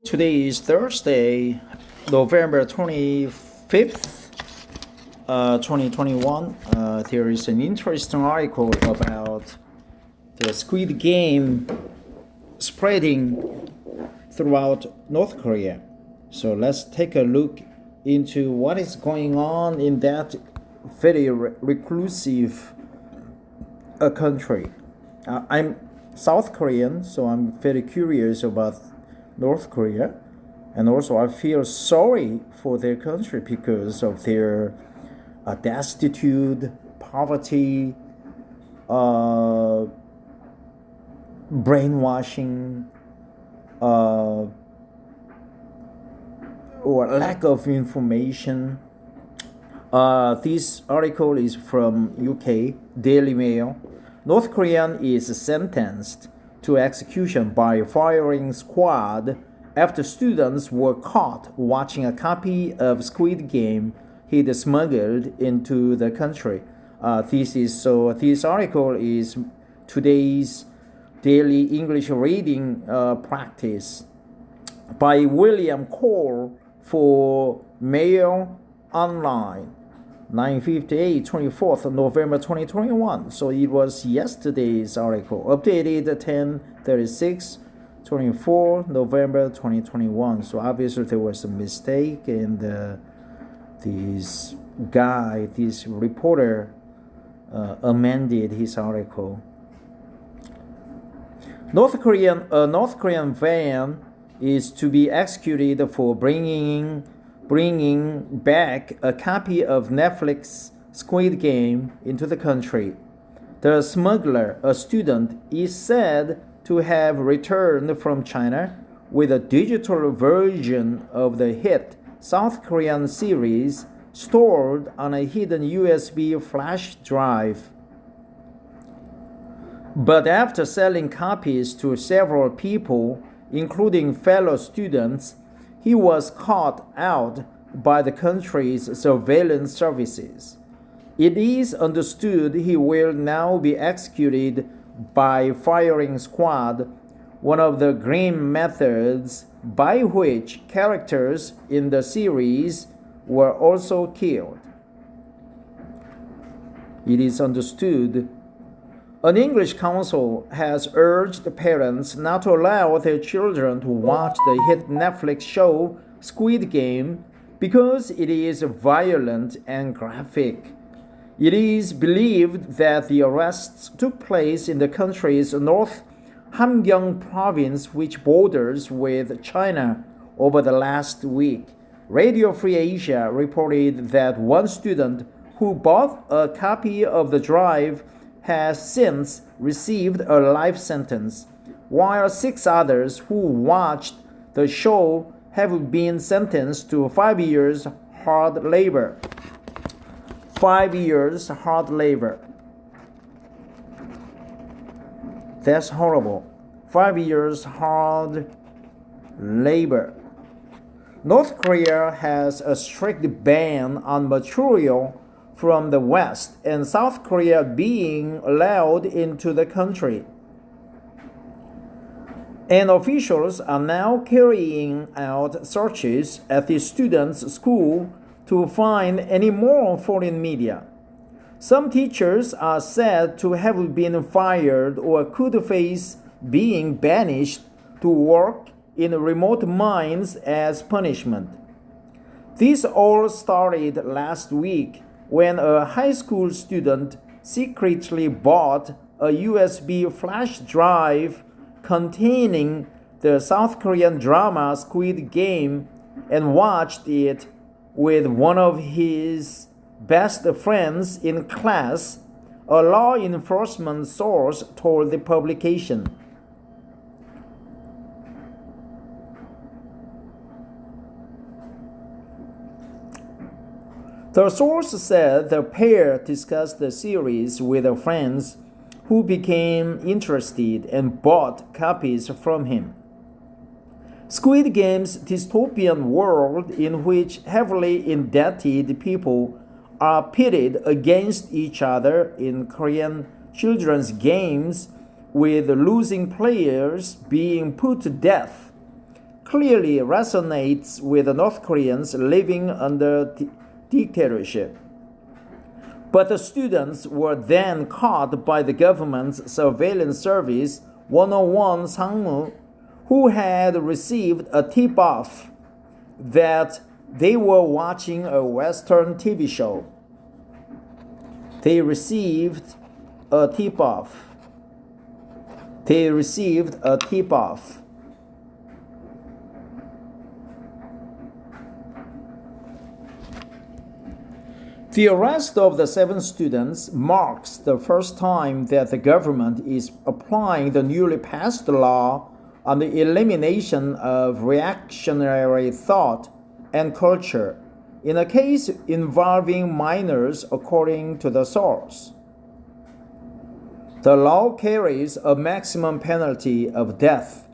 Today is Thursday, November 25th, 2021. There is an interesting article about the Squid Game spreading throughout North Korea. So let's take a look into what is going on in that very reclusive country. I'm South Korean, so I'm very curious about North Korea, and also I feel sorry for their country because of their destitute, poverty, brainwashing, or lack of information. This article is from UK Daily Mail. North Korean is sentenced to execution by firing squad after students were caught watching a copy of Squid Game he'd smuggled into the country. This article is today's daily English reading practice by William Cole for Mail Online. 9:58, 24th November 2021. So it was yesterday's article, updated 10:36, 24 November 2021. So obviously there was a mistake, and this reporter, amended his article. A North Korean van is to be executed for bringing back a copy of Netflix Squid Game into the country. The smuggler, a student, is said to have returned from China with a digital version of the hit South Korean series stored on a hidden USB flash drive. But after selling copies to several people, including fellow students, he was caught out by the country's surveillance services. It is understood he will now be executed by firing squad, one of the grim methods by which characters in the series were also killed. It is understood. An English council has urged parents not to allow their children to watch the hit Netflix show Squid Game because it is violent and graphic. It is believed that the arrests took place in the country's North Hamgyong province, which borders with China, over the last week. Radio Free Asia reported that one student who bought a copy of the drive has since received a life sentence, while 6 others who watched the show have been sentenced to 5 years hard labor. 5 years hard labor. That's horrible. 5 years hard labor. North Korea has a strict ban on material from the West and South Korea being allowed into the country. And officials are now carrying out searches at the students' school to find any more foreign media. Some teachers are said to have been fired or could face being banished to work in remote mines as punishment. This all started last week when a high school student secretly bought a USB flash drive containing the South Korean drama Squid Game and watched it with one of his best friends in class, a law enforcement source told the publication. The source said the pair discussed the series with their friends who became interested and bought copies from him. Squid Game's dystopian world, in which heavily indebted people are pitted against each other in Korean children's games, with losing players being put to death, clearly resonates with the North Koreans living under dictatorship. But the students were then caught by the government's surveillance service 101 Sangmu, who had received a tip-off that they were watching a Western TV show. They received a tip-off. The arrest of the 7 students marks the first time that the government is applying the newly passed law on the elimination of reactionary thought and culture in a case involving minors, according to the source. The law carries a maximum penalty of death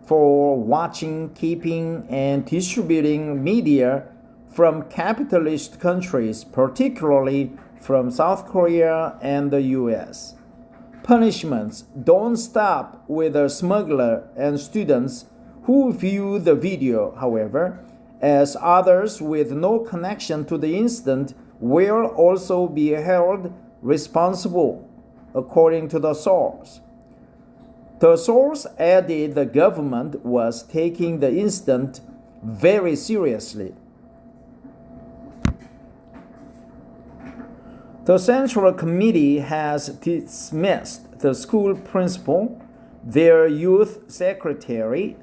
for watching, keeping, and distributing media from capitalist countries, particularly from South Korea and the US. Punishments don't stop with the smuggler and students who view the video, however, as others with no connection to the incident will also be held responsible, according to the source. The source added the government was taking the incident very seriously. The Central Committee has dismissed the school principal, their youth secretary,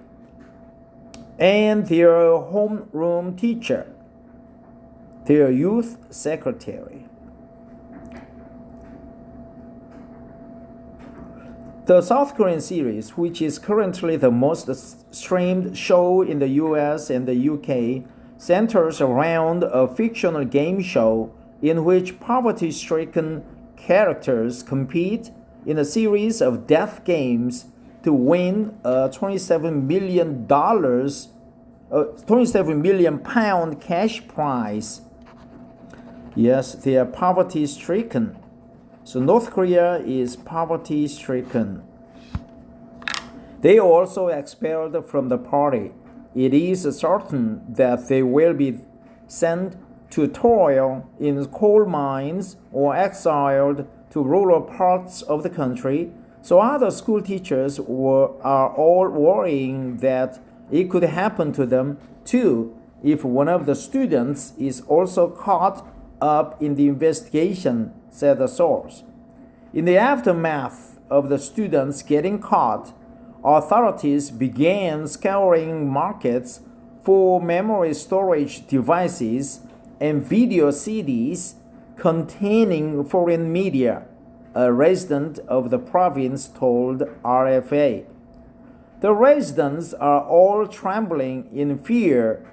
and their homeroom teacher. The South Korean series, which is currently the most streamed show in the US and the UK, centers around a fictional game show in which poverty-stricken characters compete in a series of death games to win a £27 million cash prize. Yes, they are poverty-stricken. So North Korea is poverty-stricken. They also expelled from the party. It is certain that they will be sent to toil in coal mines or exiled to rural parts of the country. So other school teachers are all worrying that it could happen to them too if one of the students is also caught up in the investigation, said the source. In the aftermath of the students getting caught, authorities began scouring markets for memory storage devices and video CDs containing foreign media, a resident of the province told RFA. The residents are all trembling in fear.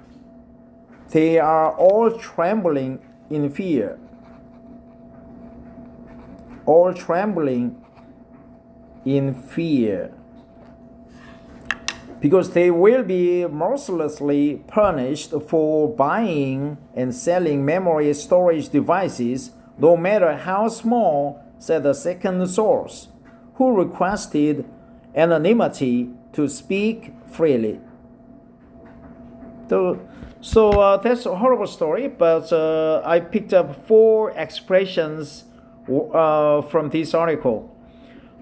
They are all trembling in fear. All trembling in fear. Because they will be mercilessly punished for buying and selling memory storage devices, no matter how small, said the second source, who requested anonymity to speak freely. So that's a horrible story, but I picked up 4 expressions from this article.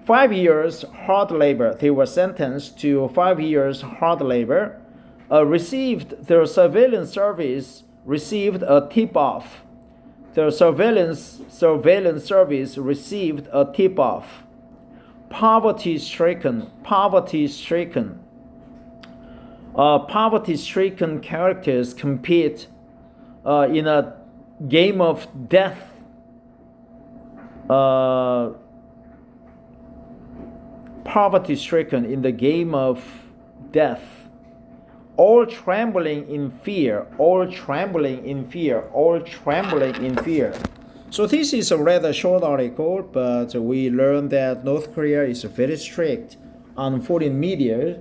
5 years hard labor. They were sentenced to 5 years hard labor. Received their surveillance service received a tip-off. The surveillance service received a tip-off. Poverty-stricken. Poverty-stricken characters compete in a game of death. Poverty-stricken in the game of death. All trembling in fear. So this is a rather short article, but we learned that North Korea is very strict on foreign media,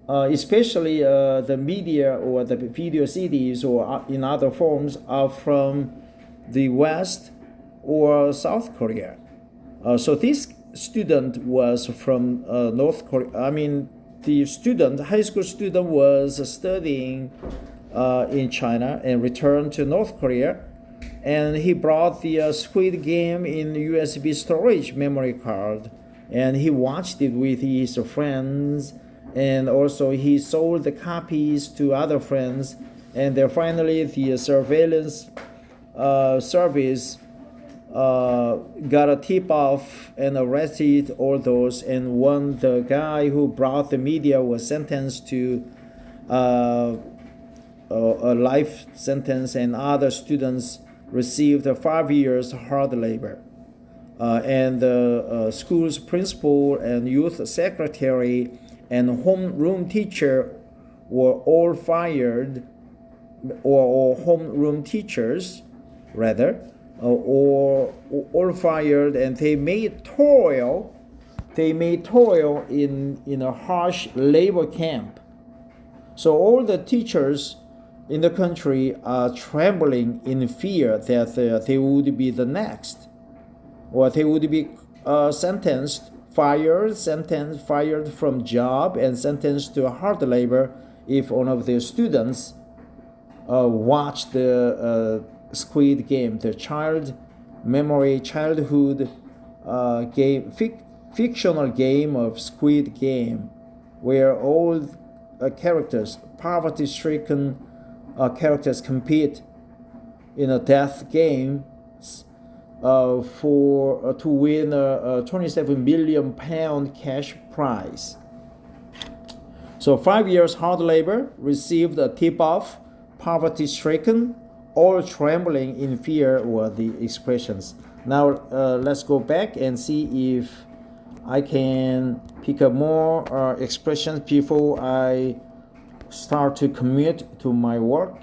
especially the media or the video CDs or in other forms are from the West or South Korea. So this student was from North Korea. the student, high school student, was studying in China and returned to North Korea, and he brought the Squid Game in USB storage memory card, and he watched it with his friends, and also he sold the copies to other friends, and then finally the surveillance service got a tip off and arrested all those, and the guy who brought the media was sentenced to a life sentence, and other students received 5 years hard labor. And the school's principal and youth secretary and homeroom teacher were all fired, or homeroom teachers rather, or all fired, and they made toil in a harsh labor camp. So all the teachers in the country are trembling in fear that they would be the next, or they would be fired from job and sentenced to hard labor if one of their students watched the Squid Game, the childhood game, fictional game of Squid Game, where all characters, poverty-stricken characters, compete in a death game to win a 27 million pound cash prize. So 5 years hard labor, received a tip-off, poverty-stricken, all trembling in fear were the expressions. Now let's go back and see if I can pick up more expressions before I start to commute to my work,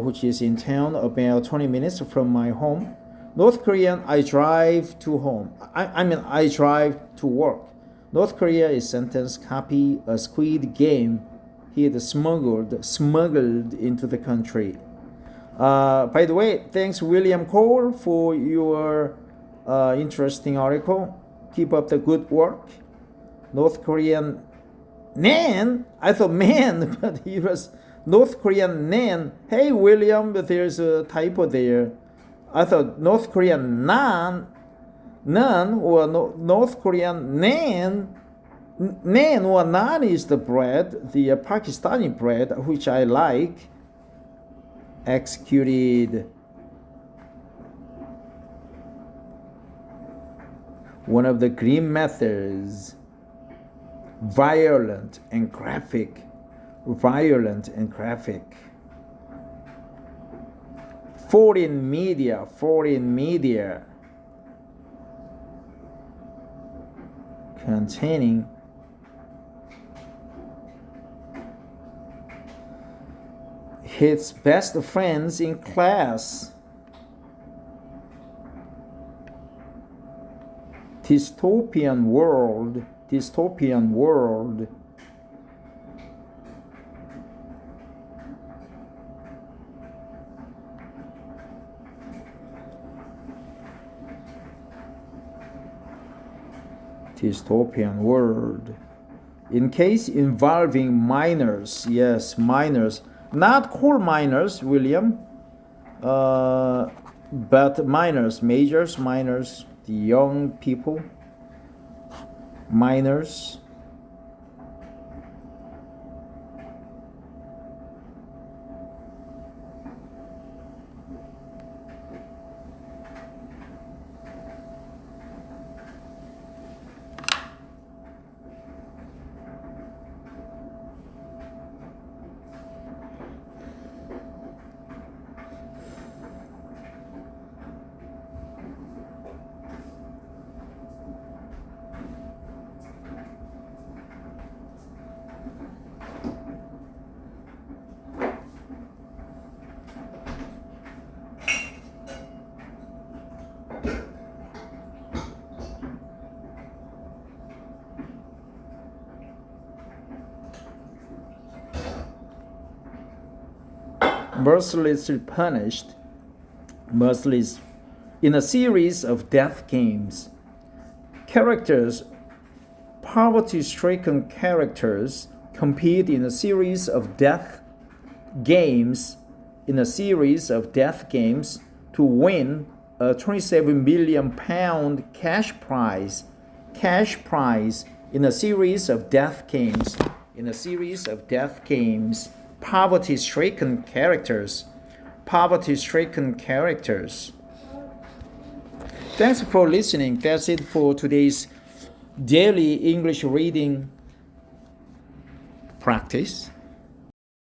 which is in town about 20 minutes from my home. North Korean, I drive to home. I drive to work. North Korea is sentenced copy a Squid Game he had smuggled into the country. By the way, thanks William Cole for your interesting article. Keep up the good work. North Korean Nan, I thought man, but he was North Korean Nan. Hey William, there's a typo there. I thought North Korean none, or North Korean nan or naan is the bread, the Pakistani bread, which I like. Executed. One of the grim methods. Violent and graphic. Foreign media. Containing his best friends in class. Dystopian world. Dystopian world. In case involving minors, yes, minors, not coal miners, William, but minors, majors, minors, the young people, minors. Mercilessly punished, in a series of death games. Characters poverty-stricken characters compete in a series of death games to win a £27 million cash prize in a series of death games. Poverty-stricken characters. Thanks for listening. That's it for today's daily English reading practice.